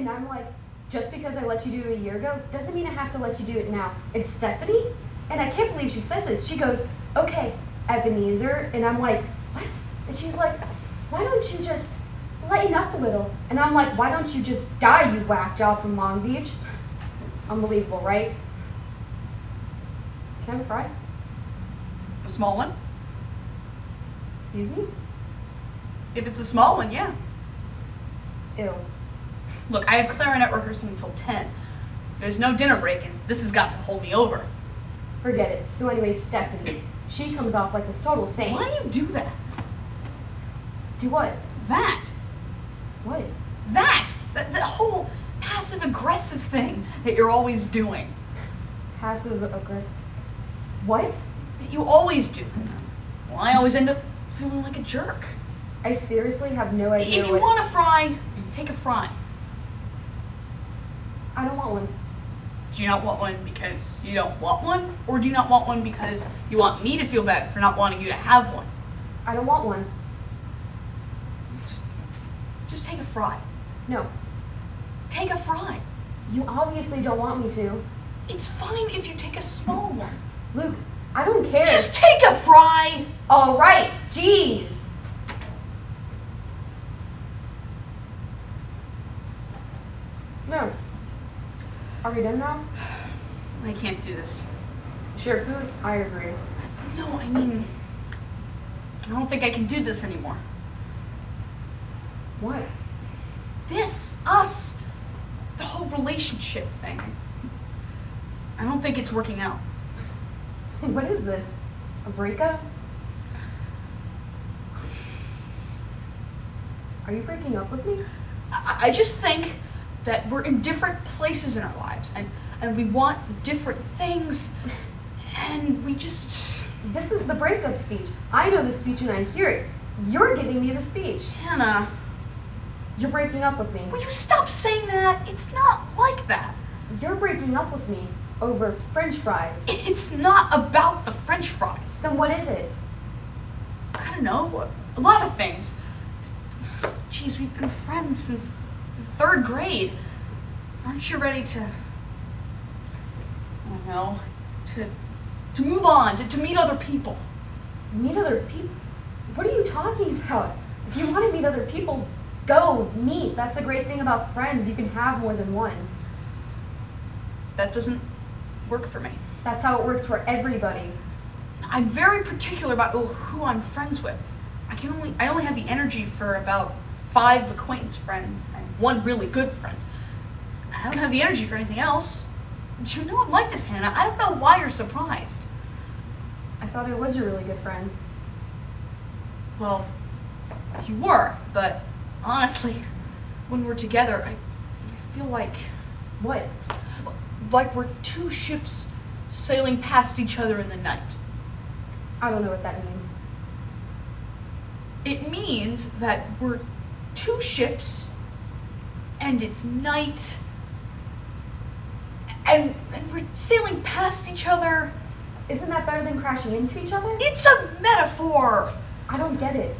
And I'm like, just because I let you do it a year ago doesn't mean I have to let you do it now. It's Stephanie? And I can't believe she says this. She goes, okay, Ebenezer. And I'm like, what? And she's like, why don't you just lighten up a little? And I'm like, why don't you just die, you whack job from Long Beach? Unbelievable, right? Can I have a fry? A small one? Excuse me? If it's a small one, yeah. Ew. Look, I have clarinet rehearsal until 10. There's no dinner break, and this has got to hold me over. Forget it. So anyway, Stephanie, she comes off like this total saint. Why do you do that? Do what? That. What? That whole passive-aggressive thing that you're always doing. Passive aggressive. What? That you always do. Well, I always end up feeling like a jerk. I seriously have no idea If you want a fry, take a fry. I don't want one. Do you not want one because you don't want one? Or do you not want one because you want me to feel bad for not wanting you to have one? I don't want one. Just take a fry. No. Take a fry. You obviously don't want me to. It's fine if you take a small one. Luke, I don't care. Just take a fry! All right, jeez. No. Are we done now? I can't do this. Share food? I agree. No, I mean, I don't think I can do this anymore. What? This, us, the whole relationship thing. I don't think it's working out. What is this? A breakup? Are you breaking up with me? I just think that we're in different places in our lives, and we want different things, and we just... This is the breakup speech. I know the speech when I hear it. You're giving me the speech. Hannah, You're breaking up with me. will you stop saying that? It's not like that. You're breaking up with me over French fries. It's not about the French fries. Then what is it? I don't know, a lot of things. Geez, we've been friends since the 3rd grade. Aren't you ready to, I don't know, to move on, to meet other people? Meet other people? What are you talking about? If you want to meet other people, go meet. That's the great thing about friends. You can have more than one. That doesn't work for me. That's how it works for everybody. I'm very particular about who I'm friends with. I only have the energy for about 5 acquaintance friends and 1 really good friend. I don't have the energy for anything else. You know I'm like this, Hannah. I don't know why you're surprised. I thought I was your really good friend. Well, you were, but honestly, when we're together, I feel like What? we're 2 ships sailing past each other in the night. I don't know what that means. It means that we're 2 ships, and it's night, and we're sailing past each other. Isn't that better than crashing into each other? It's a metaphor! I don't get it.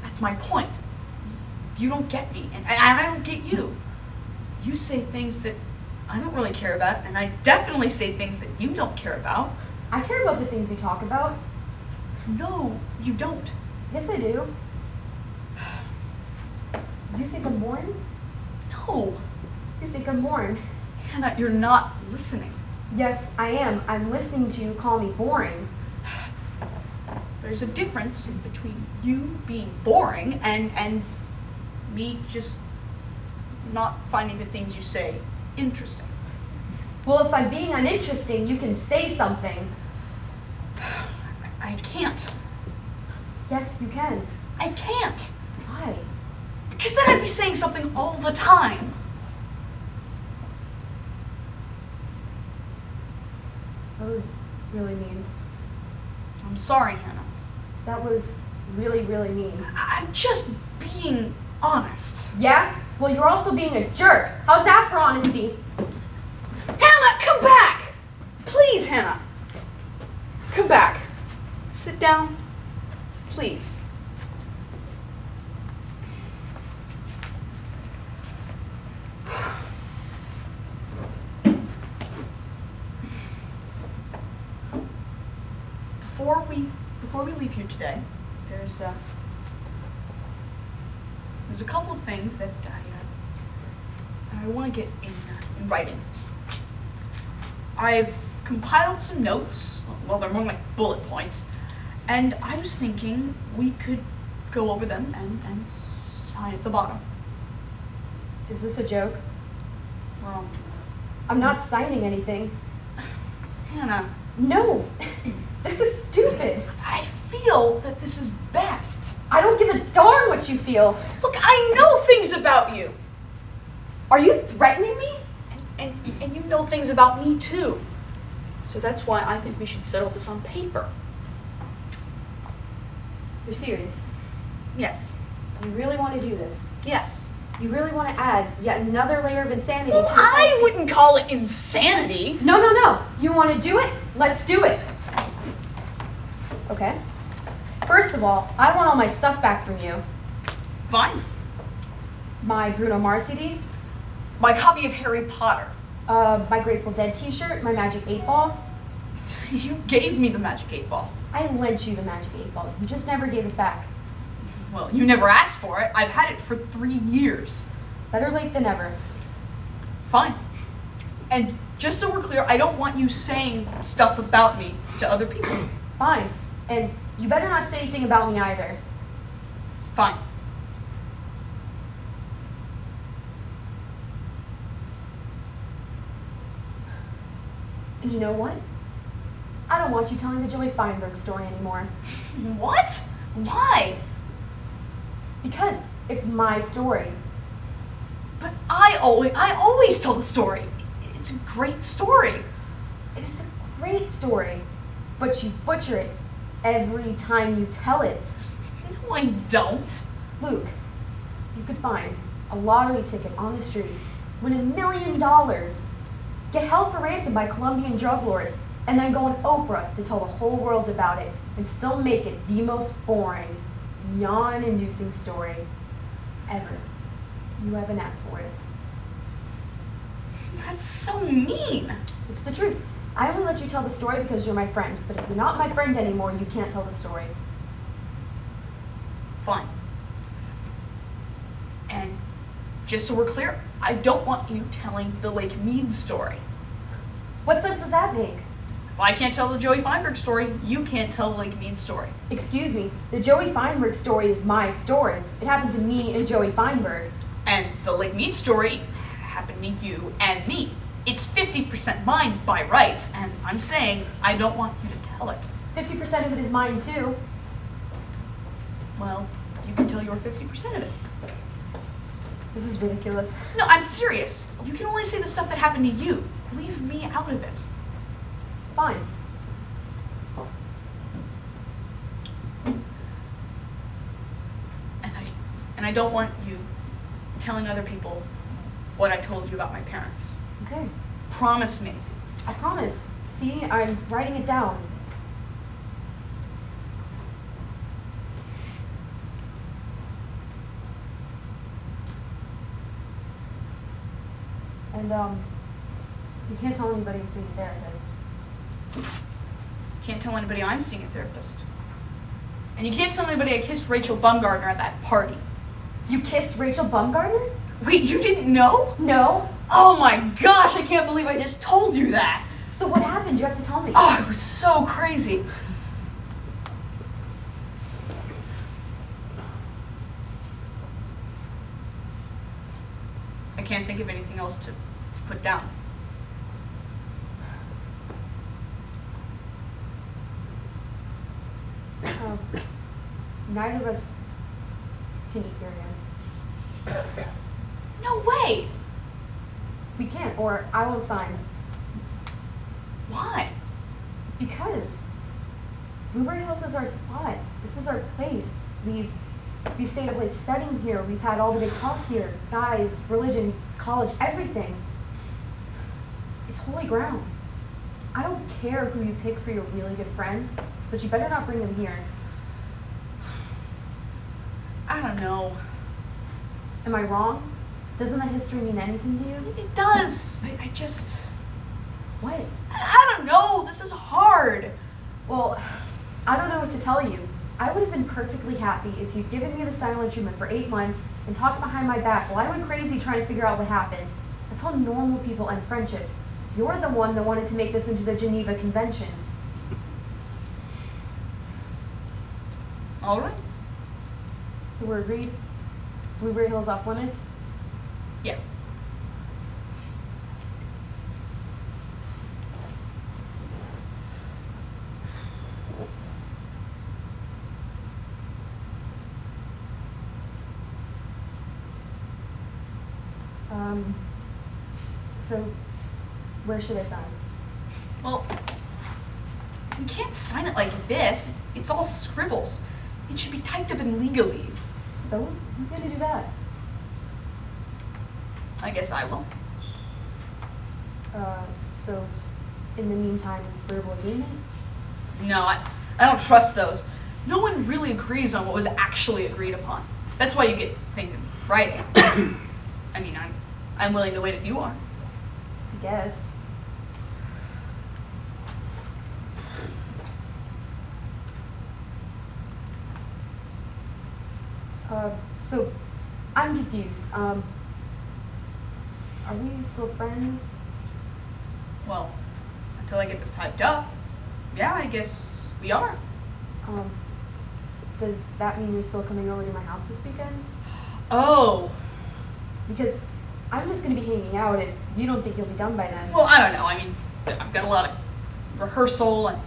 That's my point. You don't get me, and I don't get you. You say things that I don't really care about, and I definitely say things that you don't care about. I care about the things you talk about. No, you don't. Yes, I do. You think I'm boring? No. You think I'm boring? Hannah, you're not listening. Yes, I am. I'm listening to you call me boring. There's a difference between you being boring and me just not finding the things you say interesting. Well, if I'm being uninteresting, you can say something. I can't. Yes, you can. I can't. Why? Because then I'd be saying something all the time. That was really mean. I'm sorry, Hannah. That was really, really mean. I'm just being honest. Yeah? Well, you're also being a jerk. How's that for honesty? Hannah, come back! Please, Hannah. Come back. Sit down. Please. before we leave here today, there's a couple of things that I want to get in writing. I've compiled some notes. Well, they're more like bullet points, and I was thinking we could go over them and sign at the bottom. Is this a joke? Well, I'm not signing anything. Hannah, No, this is stupid. I feel that this is best. I don't give a darn what you feel. Look, I know things about you, Are you threatening me? and you know things about me too. So that's why I think we should settle this on paper. You're serious. Yes. You really want to do this? Yes. You really want to add yet another layer of insanity Well, to I wouldn't call it insanity. No, no, no. You want to do it? Let's do it. Okay. First of all, I want all my stuff back from you. Fine. My Bruno Mars CD, My copy of Harry Potter. my Grateful Dead t-shirt, my Magic 8 Ball. You gave me the Magic 8 Ball. I lent you the Magic 8 Ball. You just never gave it back. Well, you never asked for it. I've had it for 3 years. Better late than never. Fine. And just so we're clear, I don't want you saying stuff about me to other people. Fine. And you better not say anything about me either. Fine. And you know what? I don't want you telling the Joey Feinberg story anymore. What? Why? Because it's my story. But I always tell the story. It's a great story. It's a great story, but you butcher it every time you tell it. No, I don't. Luke, you could find a lottery ticket on the street, win $1 million, get held for ransom by Colombian drug lords, and then go on Oprah to tell the whole world about it, and still make it the most boring, yawn-inducing story ever. You have an app for it. That's so mean. It's the truth. I only let you tell the story because you're my friend, but if you're not my friend anymore, you can't tell the story. Fine. And just so we're clear, I don't want you telling the Lake Mead story. What sense does that make? If I can't tell the Joey Feinberg story, you can't tell the Lake Mead story. Excuse me, the Joey Feinberg story is my story. It happened to me and Joey Feinberg. And the Lake Mead story happened to you and me. It's 50% mine by rights, and I'm saying I don't want you to tell it. 50% of it is mine too. Well, you can tell your 50% of it. This is ridiculous. No, I'm serious. You can only say the stuff that happened to you. Leave me out of it. Fine. And I don't want you telling other people what I told you about my parents. Okay. Promise me. I promise. See, I'm writing it down. And, you can't tell anybody I'm seeing a therapist. Can't tell anybody I'm seeing a therapist. And you can't tell anybody I kissed Rachel Bumgardner at that party. You kissed Rachel Bumgardner? Wait, you didn't know? No. Oh my gosh, I can't believe I just told you that. So what happened? You have to tell me. Oh, it was so crazy. I can't think of anything else to put down. Neither of us can eat your hand. No way. We can't, or I won't sign. Why? Because Blueberry Hills is our spot. This is our place. We've stayed up late studying here. We've had all the big talks here. Guys, religion, college, everything. It's holy ground. I don't care who you pick for your really good friend, but you better not bring them here. I don't know. Am I wrong? Doesn't that history mean anything to you? It does. I just... What? I don't know. This is hard. Well, I don't know what to tell you. I would have been perfectly happy if you'd given me the silent treatment for 8 months and talked behind my back while I went crazy trying to figure out what happened. That's how normal people end friendships. You're the one that wanted to make this into the Geneva Convention. All right. So we're agreed? Blueberry Hill's off limits? Yeah. So where should I sign? Well, we can't sign it like this. It's all scribbles. It should be typed up in legalese. So who's gonna do that? I guess I will. So in the meantime, verbal agreement? No, I don't trust those. No one really agrees on what was actually agreed upon. That's why you get things in writing. I mean, I'm willing to wait if you are. I guess. So I'm confused. Are we still friends? Well, until I get this typed up, yeah, I guess we are. Does that mean you're still coming over to my house this weekend? Oh, Because I'm just gonna be hanging out if you don't think you'll be done by then. well, I don't know. I mean, I've got a lot of rehearsal and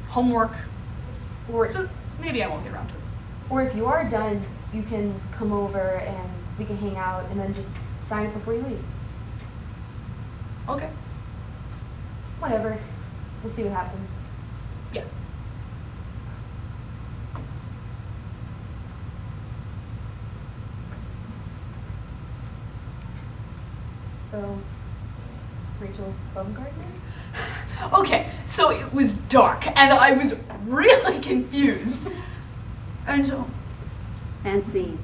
homework, Or, so maybe I won't get around to it. or if you are done, you can come over and we can hang out and then just sign it before you leave. Okay. Whatever. We'll see what happens. Yeah. So, Rachel Baumgartner? Okay, so it was dark and I was really confused. And so, And scene.